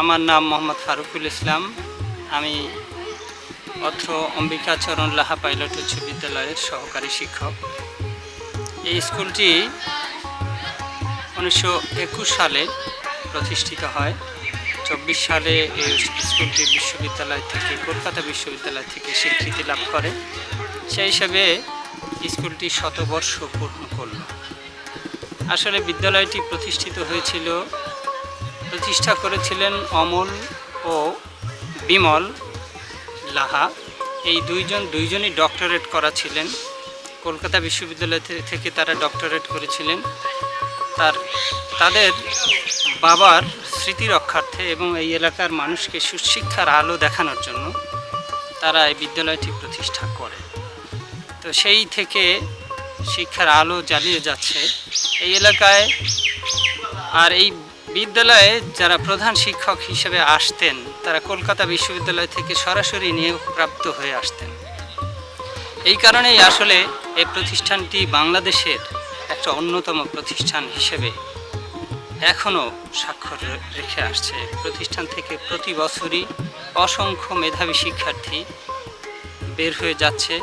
আমার নাম মোহাম্মদ ফারুকুল ইসলাম। আমি অত্র অম্বিকাচরণ লাহা পাইলট উচ্চ বিদ্যালয়ের সহকারী শিক্ষক। এই স্কুলটি 1921 সালে প্রতিষ্ঠিত হয়। 24 সালে এই স্কুলটি বিশ্ববিদ্যালয় থেকে কলকাতা বিশ্ববিদ্যালয় থেকে স্বীকৃতি লাভ করে। সেই হিসাবে স্কুলটি শতবর্ষ পূর্ণ করল। আসলে বিদ্যালয়টি প্রতিষ্ঠা করেছিলেন অমল ও বিমল লাহা। এই দুইজনই ডক্টরেট করা ছিলেন। কলকাতা বিশ্ববিদ্যালয় থেকে তারা ডক্টরেট করেছিলেন। তাদের বাবার স্মৃতি রক্ষার্থে এবং এই এলাকার মানুষকে সুশিক্ষার আলো দেখানোর জন্য তারা এই বিদ্যালয়টি প্রতিষ্ঠা করে। তো সেই থেকে শিক্ষার আলো জ্বালিয়ে যাচ্ছে এই এলাকায়। আর এই বিদ্যালয়ে যারা প্রধান শিক্ষক হিসেবে আসতেন তারা কলকাতা বিশ্ববিদ্যালয় থেকে সরাসরি নিয়োগপ্রাপ্ত হয়ে আসতেন। এই কারণেই আসলে এই প্রতিষ্ঠানটি বাংলাদেশের একটা অন্যতম প্রতিষ্ঠান হিসেবে এখনও স্বাক্ষর রেখে আসছে। প্রতিষ্ঠান থেকে প্রতি বছরই অসংখ্য মেধাবী শিক্ষার্থী বের হয়ে যাচ্ছে।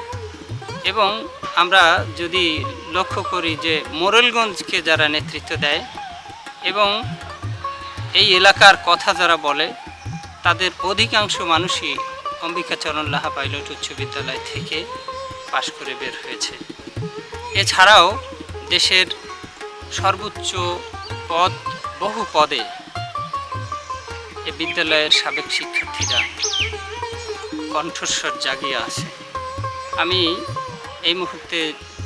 এবং আমরা যদি লক্ষ্য করি যে মোরেলগঞ্জকে যারা নেতৃত্ব দেয় এবং এই এলাকার কথা যারা বলে তাদের অধিকাংশ মানুষই অম্বিকাচরণ লাহা পাইলট উচ্চ বিদ্যালয় থেকে পাশ করে বের হয়েছে। এছাড়াও দেশের সর্বোচ্চ বহু পদে এ বিদ্যালয়ের সাবেক শিক্ষার্থীরা কণ্ঠস্বর জাগিয়ে আছে। আমি এই মুহূর্তে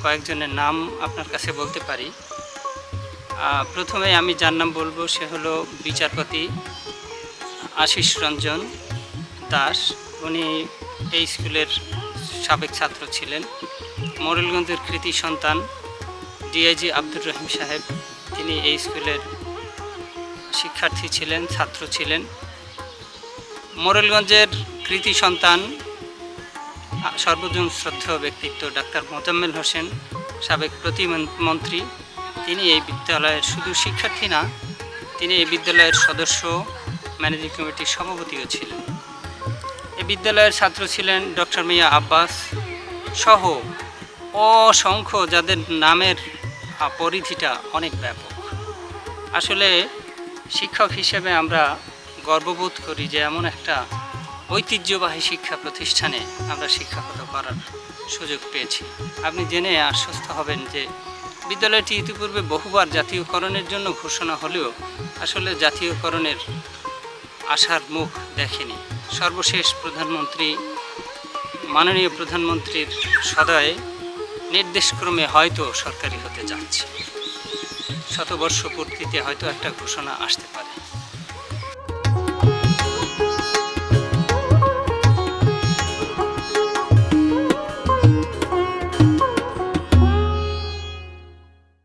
কয়েকজনের নাম আপনার কাছে বলতে পারি। প্রথমে আমি যার নাম বলবো সে হলো বিচারপতি আশিস রঞ্জন দাস। উনি এই স্কুলের সাবেক ছাত্র ছিলেন। মোরেলগঞ্জের কৃতি সন্তান ডিআইজি আব্দুর রহিম সাহেব, তিনি এই স্কুলের শিক্ষার্থী ছিলেন, ছাত্র ছিলেন। মোরেলগঞ্জের কৃতি সন্তান সর্বজন শ্রদ্ধেয় ব্যক্তিত্ব ডাক্তার মোজাম্মেল হোসেন, সাবেক প্রতিমন্ত্রী। তিনি এই বিদ্যালয়ের শুধু শিক্ষার্থী না, তিনি এই বিদ্যালয়ের সদস্য, ম্যানেজিং কমিটির সভাপতিও ছিলেন। এই বিদ্যালয়ের ছাত্র ছিলেন ডক্টর মিয়া আব্বাস সহ অসংখ্য, যাদের নামের পরিধিটা অনেক ব্যাপক। আসলে শিক্ষক হিসেবে আমরা গর্ববোধ করি যে এমন একটা ঐতিহ্যবাহী শিক্ষা প্রতিষ্ঠানে আমরা শিক্ষকতা করার সুযোগ পেয়েছি। আপনি জেনে আশ্বস্ত হবেন যে বিদ্যালয়টি ইতিপূর্বে বহুবার জাতীয়করণের জন্য ঘোষণা হলেও আসলে জাতীয়করণের আশার মুখ দেখেনি। সর্বশেষ মাননীয় প্রধানমন্ত্রীর সদয়ে নির্দেশক্রমে হয়তো সরকারি হতে যাচ্ছে। শতবর্ষ পূর্তিতে হয়তো একটা ঘোষণা আসতে পারে।